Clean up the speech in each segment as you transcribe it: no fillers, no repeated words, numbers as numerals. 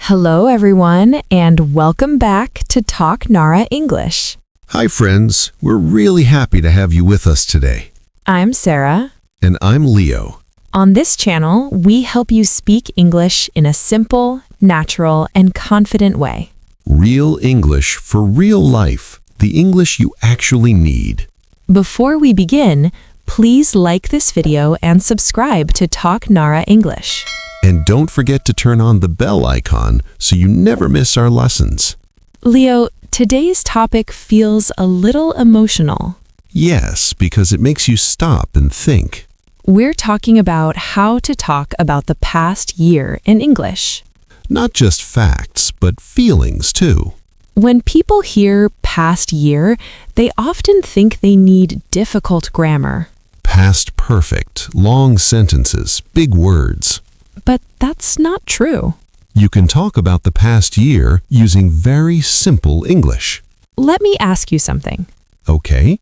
Hello, everyone, and welcome back to Talk Nara English. Hi, friends. We're really happy to have you with us today. I'm Sarah. And I'm Leo. On this channel, we help you speak English in a simple, natural, and confident way. Real English for real life, the English you actually need. Before we begin, please like this video and subscribe to Talk Nara English. And don't forget to turn on the bell icon so you never miss our lessons. Leo, today's topic feels a little emotional. Yes, because it makes you stop and think. We're talking about how to talk about the past year in English. Not just facts, but feelings too. When people hear past year, they often think they need difficult grammar. Past perfect, long sentences, big words. But that's not true. You can talk about the past year using very simple English. Let me ask you something. Okay?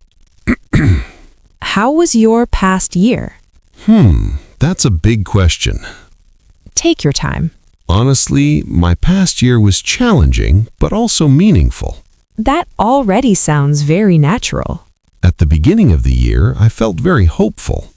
How was your past year? That's a big question. Take your time. Honestly, my past year was challenging, but also meaningful. That already sounds very natural. At the beginning of the year, I felt very hopeful.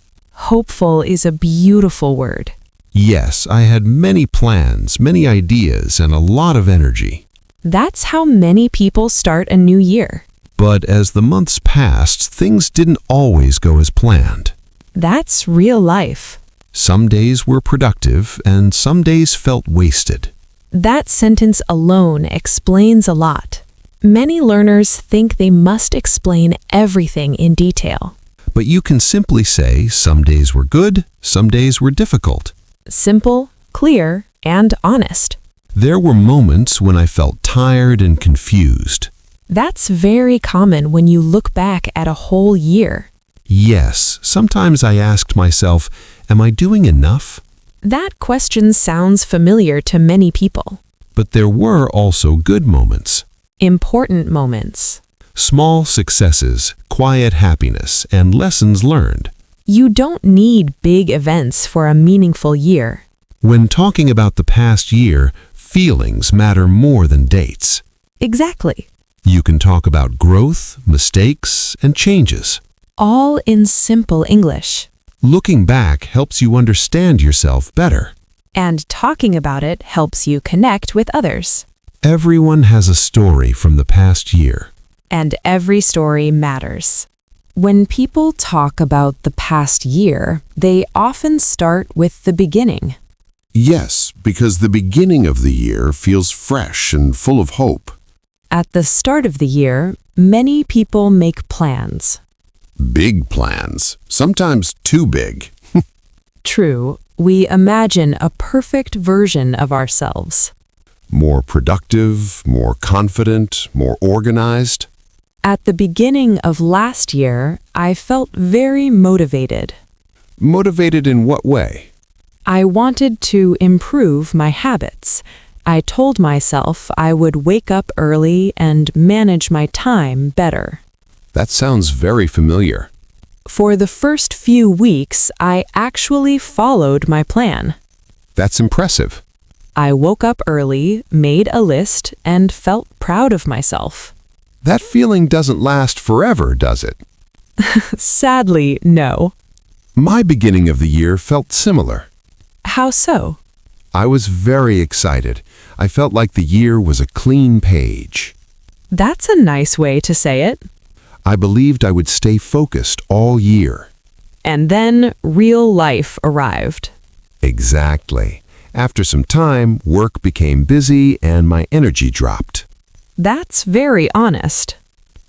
Hopeful is a beautiful word. Yes, I had many plans, many ideas, and a lot of energy. That's how many people start a new year. But as the months passed, things didn't always go as planned. That's real life. Some days were productive, and some days felt wasted. That sentence alone explains a lot. Many learners think they must explain everything in detail. But you can simply say some days were good, some days were difficult. Simple, clear, and honest. There were moments when I felt tired and confused. That's very common when you look back at a whole year. Yes, sometimes I asked myself, am I doing enough? That question sounds familiar to many people. But there were also good moments. Important moments. Small successes, quiet happiness, and lessons learned. You don't need big events for a meaningful year. When talking about the past year, feelings matter more than dates. Exactly. You can talk about growth, mistakes, and changes. All in simple English. Looking back helps you understand yourself better. And talking about it helps you connect with others. Everyone has a story from the past year. And every story matters. When people talk about the past year, they often start with the beginning. Yes, because the beginning of the year feels fresh and full of hope. At the start of the year, many people make plans. Big plans, sometimes too big. True, we imagine a perfect version of ourselves. More productive, more confident, more organized. At the beginning of last year, I felt very motivated. Motivated in what way? I wanted to improve my habits. I told myself I would wake up early and manage my time better. That sounds very familiar. For the first few weeks, I actually followed my plan. That's impressive. I woke up early, made a list, and felt proud of myself. That feeling doesn't last forever, does it? Sadly, no. My beginning of the year felt similar. How so? I was very excited. I felt like the year was a clean page. That's a nice way to say it. I believed I would stay focused all year. And then real life arrived. Exactly. After some time, work became busy and my energy dropped. That's very honest.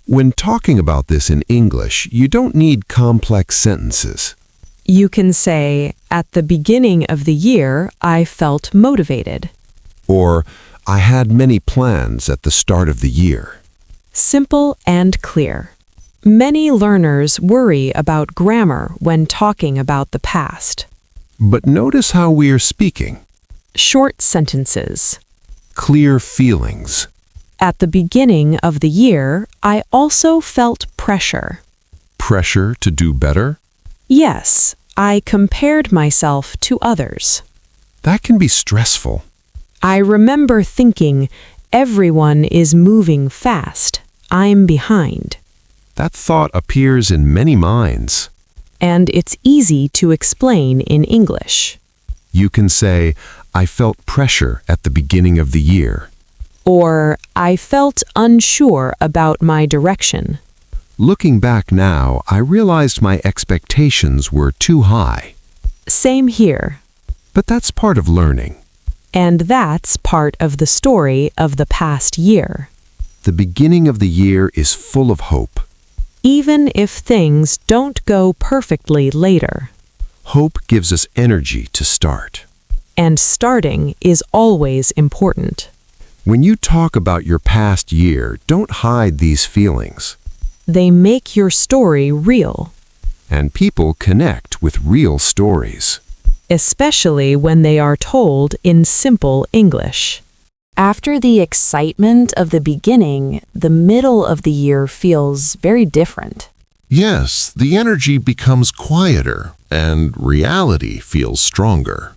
When talking about this in English, you don't need complex sentences. You can say, at the beginning of the year, I felt motivated. Or, I had many plans at the start of the year. Simple and clear. Many learners worry about grammar when talking about the past. But notice how we are speaking. Short sentences. Clear feelings. At the beginning of the year, I also felt pressure. Pressure to do better? Yes, I compared myself to others. That can be stressful. I remember thinking, everyone is moving fast. I'm behind. That thought appears in many minds. And it's easy to explain in English. You can say, I felt pressure at the beginning of the year. Or, I felt unsure about my direction. Looking back now, I realized my expectations were too high. Same here. But that's part of learning. And that's part of the story of the past year. The beginning of the year is full of hope. Even if things don't go perfectly later. Hope gives us energy to start. And starting is always important. When you talk about your past year, don't hide these feelings. They make your story real. And people connect with real stories. Especially when they are told in simple English. After the excitement of the beginning, the middle of the year feels very different. Yes, the energy becomes quieter and reality feels stronger.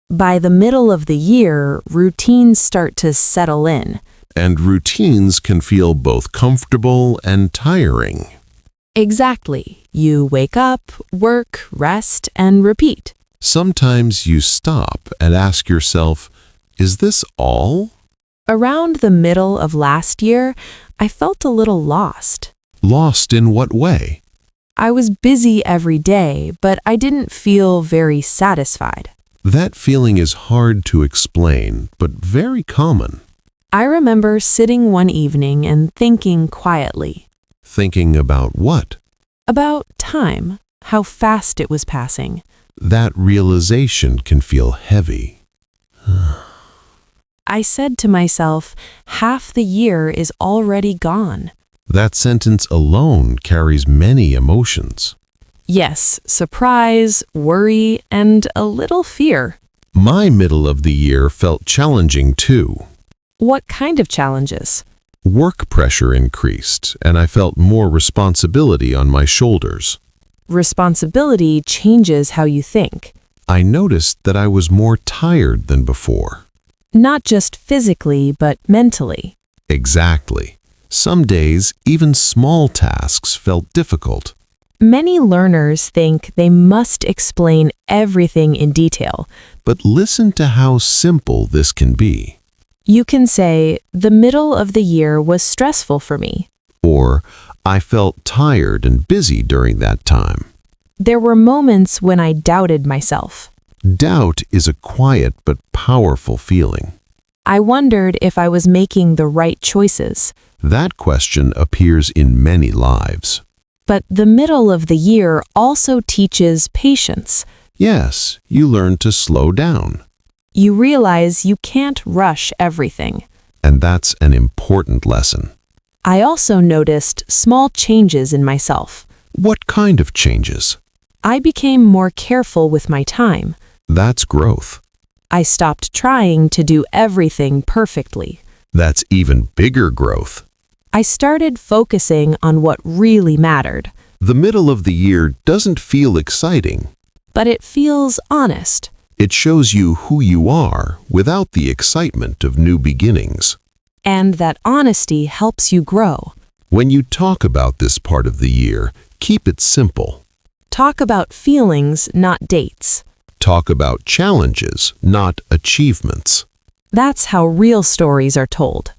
By the middle of the year, routines start to settle in. And routines can feel both comfortable and tiring. Exactly. You wake up, work, rest, and repeat. Sometimes you stop and ask yourself, is this all? Around the middle of last year, I felt a little lost. Lost in what way? I was busy every day, but I didn't feel very satisfied. That feeling is hard to explain, but very common. I remember sitting one evening and thinking quietly. Thinking about what? About time, how fast it was passing. That realization can feel heavy. I said to myself, half the year is already gone. That sentence alone carries many emotions. Yes, surprise, worry, and a little fear. My middle of the year felt challenging too. What kind of challenges? Work pressure increased, and I felt more responsibility on my shoulders. Responsibility changes how you think. I noticed that I was more tired than before. Not just physically, but mentally. Exactly. Some days, even small tasks felt difficult. Many learners think they must explain everything in detail. But listen to how simple this can be. You can say, the middle of the year was stressful for me. Or, I felt tired and busy during that time. There were moments when I doubted myself. Doubt is a quiet but powerful feeling. I wondered if I was making the right choices. That question appears in many lives. But the middle of the year also teaches patience. Yes, you learn to slow down. You realize you can't rush everything. And that's an important lesson. I also noticed small changes in myself. What kind of changes? I became more careful with my time. That's growth. I stopped trying to do everything perfectly. That's even bigger growth. I started focusing on what really mattered. The middle of the year doesn't feel exciting. But it feels honest. It shows you who you are without the excitement of new beginnings. And that honesty helps you grow. When you talk about this part of the year, keep it simple. Talk about feelings, not dates. Talk about challenges, not achievements. That's how real stories are told.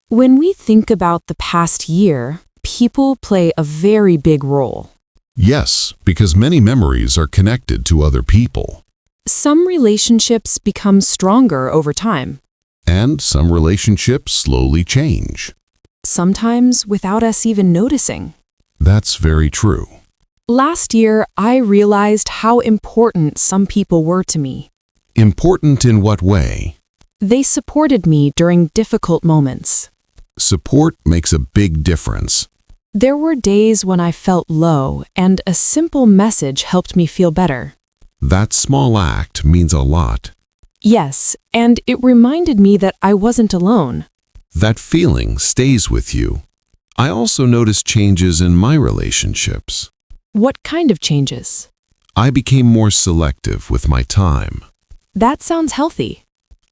When we think about the past year, people play a very big role. Yes, because many memories are connected to other people. Some relationships become stronger over time. And some relationships slowly change. Sometimes without us even noticing. That's very true. Last year, I realized how important some people were to me. Important in what way? They supported me during difficult moments. Support makes a big difference. There were days when I felt low, and a simple message helped me feel better. That small act means a lot. Yes, and it reminded me that I wasn't alone. That feeling stays with you. I also noticed changes in my relationships. What kind of changes? I became more selective with my time. That sounds healthy.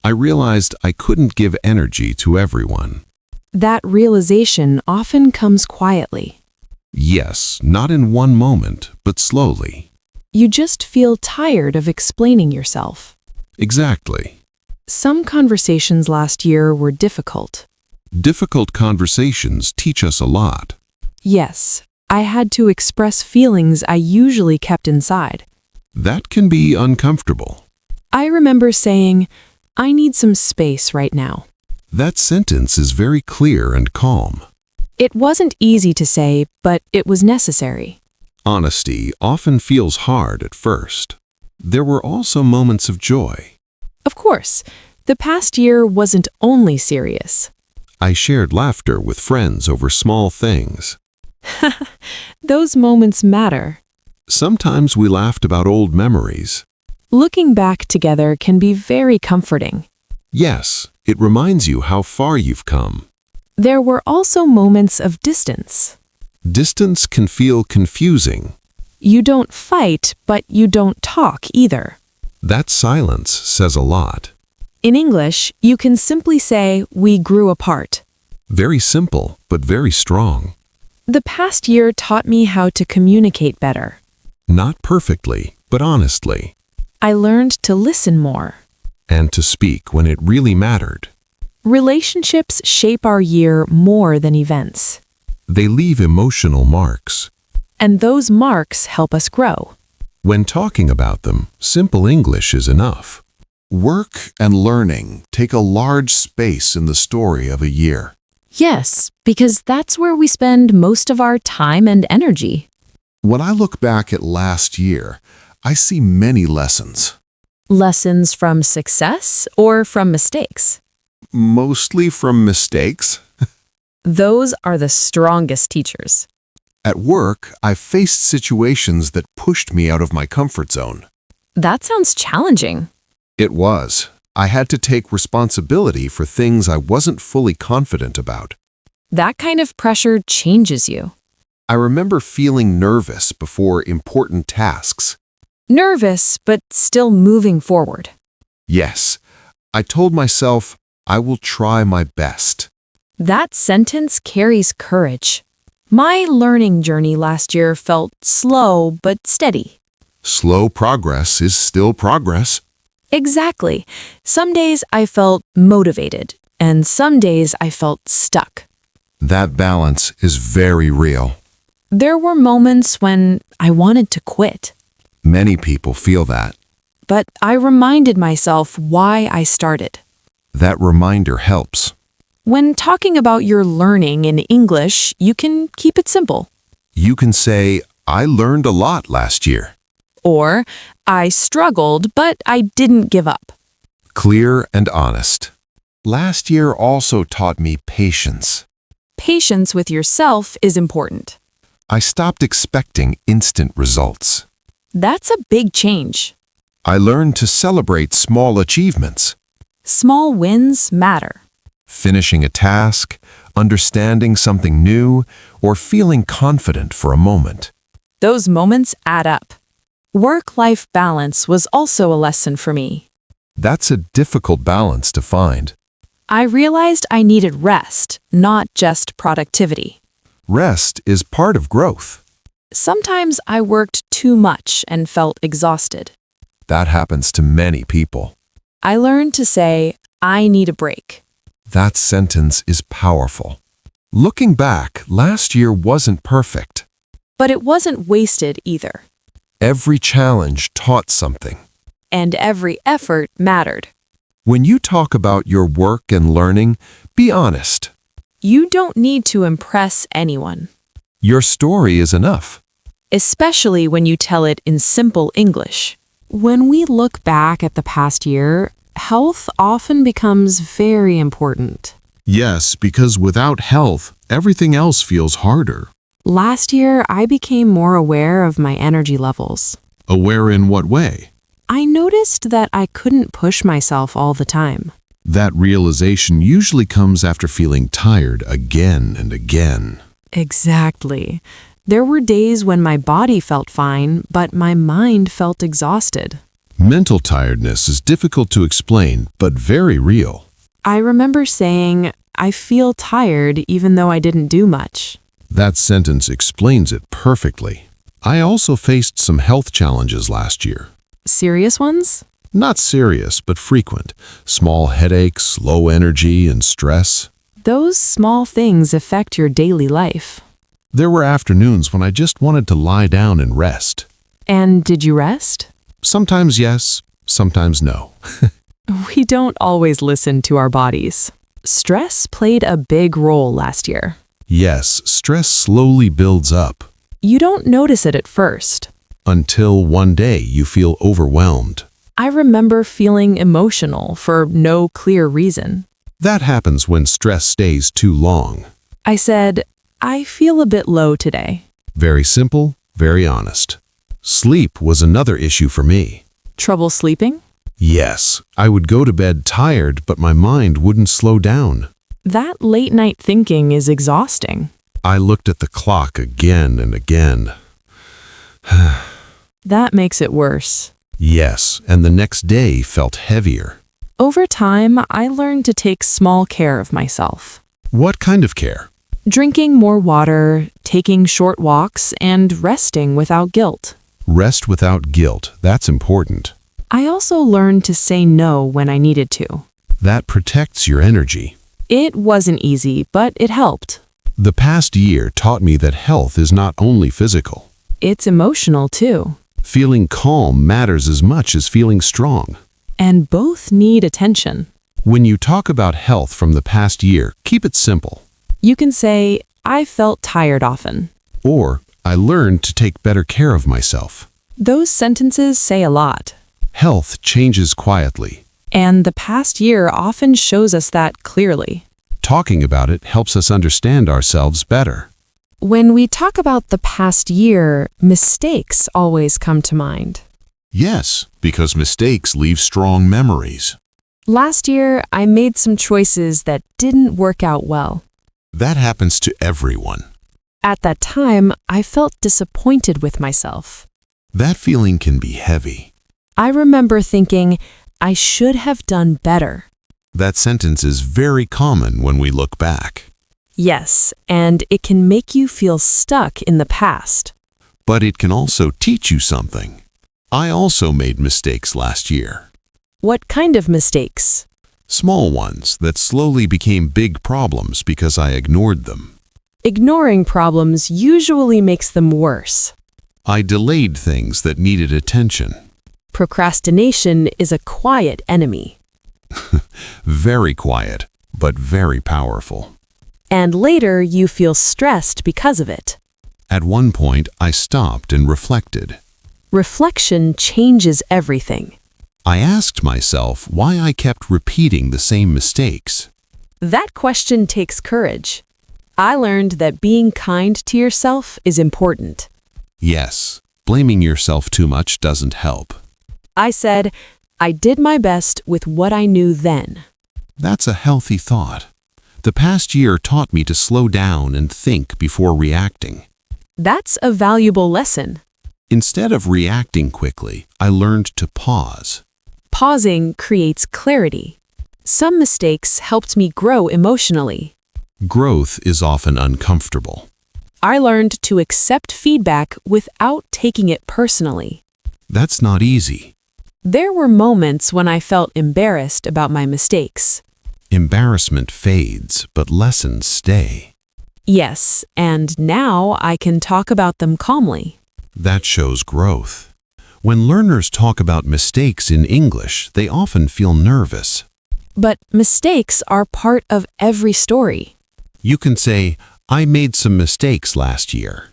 I realized I couldn't give energy to everyone. That realization often comes quietly. Yes, not in one moment, but slowly. You just feel tired of explaining yourself. Exactly. Some conversations last year were difficult. Difficult conversations teach us a lot. Yes, I had to express feelings I usually kept inside. That can be uncomfortable. I remember saying, "I need some space right now." That sentence is very clear and calm. It wasn't easy to say, but it was necessary. Honesty often feels hard at first. There were also moments of joy. Of course, the past year wasn't only serious. I shared laughter with friends over small things. Those moments matter. Sometimes we laughed about old memories. Looking back together can be very comforting. Yes, it reminds you how far you've come. There were also moments of distance. Distance can feel confusing. You don't fight, but you don't talk either. That silence says a lot. In English, you can simply say, "We grew apart." Very simple, but very strong. The past year taught me how to communicate better. Not perfectly, but honestly. I learned to listen more. And to speak when it really mattered. Relationships shape our year more than events. They leave emotional marks. And those marks help us grow. When talking about them, simple English is enough. Work and learning take a large space in the story of a year. Yes, because that's where we spend most of our time and energy. When I look back at last year, I see many lessons. Lessons from success or from mistakes? Mostly from mistakes. Those are the strongest teachers. At work, I faced situations that pushed me out of my comfort zone. That sounds challenging. It was. I had to take responsibility for things I wasn't fully confident about. That kind of pressure changes you. I remember feeling nervous before important tasks. Nervous, but still moving forward. Yes, I told myself I will try my best. That sentence carries courage. My learning journey last year felt slow but steady. Slow progress is still progress. Exactly. Some days I felt motivated, and some days I felt stuck. That balance is very real. There were moments when I wanted to quit, Many people feel that. but I reminded myself why I started. That reminder helps. When talking about your learning in English, you can keep it simple. You can say, I learned a lot last year. Or, I struggled, but I didn't give up. Clear and honest. Last year also taught me patience. Patience with yourself is important. I stopped expecting instant results. That's a big change. I learned to celebrate small achievements. Small wins matter. Finishing a task, understanding something new, or feeling confident for a moment. Those moments add up. Work-life balance was also a lesson for me. That's a difficult balance to find. I realized I needed rest, not just productivity. Rest is part of growth. Sometimes I worked too much and felt exhausted. That happens to many people. I learned to say, "I need a break." That sentence is powerful. Looking back, last year wasn't perfect. But it wasn't wasted either. Every challenge taught something. And every effort mattered. When you talk about your work and learning, be honest. You don't need to impress anyone, Your story is enough. especially when you tell it in simple English. When we look back at the past year, health often becomes very important. Yes, because without health, everything else feels harder. Last year, I became more aware of my energy levels. Aware in what way? I noticed that I couldn't push myself all the time. That realization usually comes after feeling tired again and again. Exactly. There were days when my body felt fine, but my mind felt exhausted. Mental tiredness is difficult to explain, but very real. I remember saying, I feel tired even though I didn't do much. That sentence explains it perfectly. I also faced some health challenges last year. Serious ones? Not serious, but frequent. Small headaches, low energy, and stress. Those small things affect your daily life. There were afternoons when I just wanted to lie down and rest. And did you rest? Sometimes yes, sometimes no. We don't always listen to our bodies. Stress played a big role last year. Yes, stress slowly builds up You don't notice it at first. until one day you feel overwhelmed. I remember feeling emotional for no clear reason. That happens when stress stays too long. I said, I feel a bit low today. Very simple, very honest. Sleep was another issue for me. Trouble sleeping? Yes, I would go to bed tired, but my mind wouldn't slow down. That late night thinking is exhausting. I looked at the clock again and again. That makes it worse. Yes, and the next day felt heavier. Over time, I learned to take small care of myself. What kind of care? Drinking more water, taking short walks, and resting without guilt. Rest without guilt, that's important. I also learned to say no when I needed to. That protects your energy. It wasn't easy, but it helped. The past year taught me that health is not only physical. It's emotional too. Feeling calm matters as much as feeling strong. And both need attention. When you talk about health from the past year, keep it simple. You can say, I felt tired often. Or, I learned to take better care of myself. Those sentences say a lot. Health changes quietly. And the past year often shows us that clearly. Talking about it helps us understand ourselves better. When we talk about the past year, mistakes always come to mind. Yes, because mistakes leave strong memories. Last year, I made some choices that didn't work out well. That happens to everyone. At that time, I felt disappointed with myself. That feeling can be heavy. I remember thinking, I should have done better. That sentence is very common when we look back. Yes, and it can make you feel stuck in the past. But it can also teach you something. I also made mistakes last year. What kind of mistakes? Small ones that slowly became big problems because I ignored them. Ignoring problems usually makes them worse. I delayed things that needed attention. Procrastination is a quiet enemy. Very quiet, but very powerful. And later you feel stressed because of it. At one point, I stopped and reflected. Reflection changes everything. I asked myself why I kept repeating the same mistakes. That question takes courage. I learned that being kind to yourself is important. Yes, blaming yourself too much doesn't help. I said, I did my best with what I knew then. That's a healthy thought. The past year taught me to slow down and think before reacting. That's a valuable lesson. Instead of reacting quickly, I learned to pause. Pausing creates clarity. Some mistakes helped me grow emotionally. Growth is often uncomfortable. I learned to accept feedback without taking it personally. That's not easy. There were moments when I felt embarrassed about my mistakes. Embarrassment fades, but lessons stay. Yes, and now I can talk about them calmly. That shows growth. When learners talk about mistakes in English, they often feel nervous. But mistakes are part of every story. You can say, I made some mistakes last year.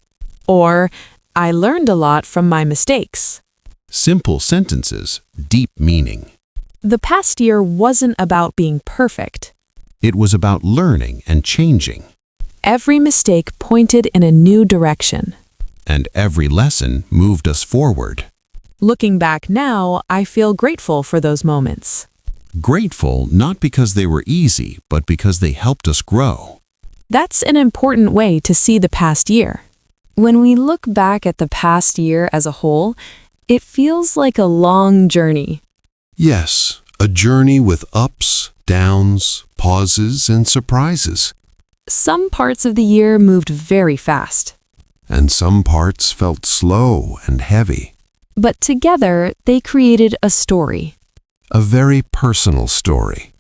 Or, I learned a lot from my mistakes. Simple sentences, deep meaning. The past year wasn't about being perfect. It was about learning and changing. Every mistake pointed in a new direction. And every lesson moved us forward. Looking back now, I feel grateful for those moments. Grateful not because they were easy, but because they helped us grow. That's an important way to see the past year. When we look back at the past year as a whole, It feels like a long journey. Yes, a journey with ups, downs, pauses, and surprises. Some parts of the year moved very fast, And some parts felt slow and heavy. but together they created a story. A very personal story.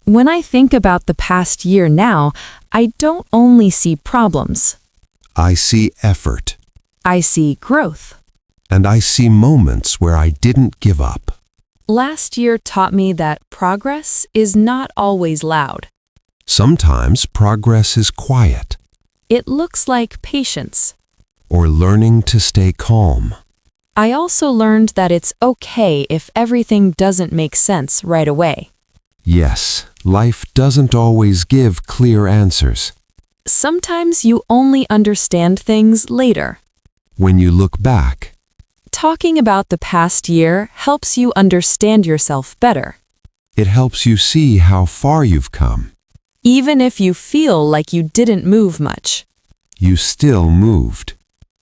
When I think about the past year now, I don't only see problems. I see effort. I see growth. And I see moments where I didn't give up. Last year taught me that progress is not always loud. Sometimes progress is quiet, It looks like patience. or learning to stay calm. I also learned that it's okay if everything doesn't make sense right away. Yes, life doesn't always give clear answers. Sometimes you only understand things later. When you look back, Talking about the past year helps you understand yourself better, it helps you see how far you've come. even if you feel like you didn't move much. You still moved.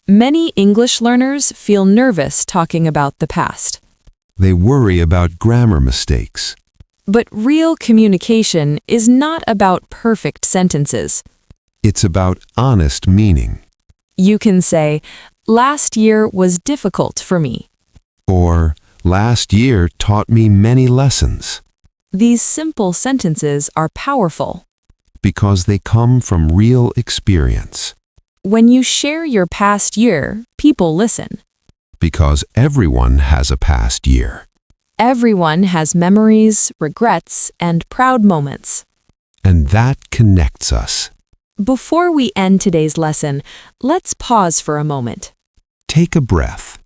Many English learners feel nervous talking about the past. They worry about grammar mistakes. But real communication is not about perfect sentences. It's about honest meaning. You can say, "Last year was difficult for me." Or, last year taught me many lessons. These simple sentences are powerful. Because they come from real experience. When you share your past year, people listen. Because everyone has a past year. Everyone has memories, regrets, and proud moments. And that connects us. Before we end today's lesson, let's pause for a moment. Take a breath.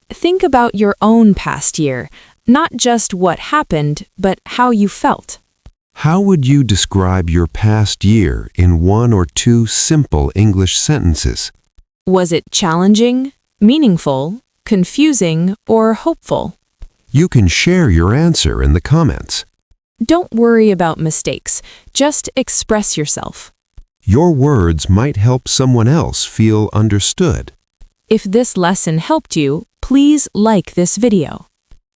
Think about your own past year, not just what happened, but how you felt. How would you describe your past year in 1 or 2 simple English sentences? Was it challenging, meaningful, confusing, or hopeful? You can share your answer in the comments. Don't worry about mistakes, just express yourself. Your words might help someone else feel understood. If this lesson helped you, please like this video.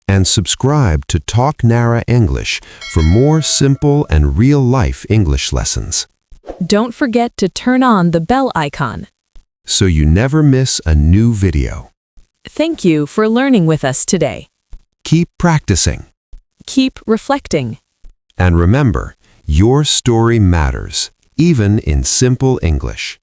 And subscribe to Talk Nara English for more simple and real-life English lessons. Don't forget to turn on the bell icon. So you never miss a new video. Thank you for learning with us today. Keep practicing. Keep reflecting. And remember, your story matters, even in simple English.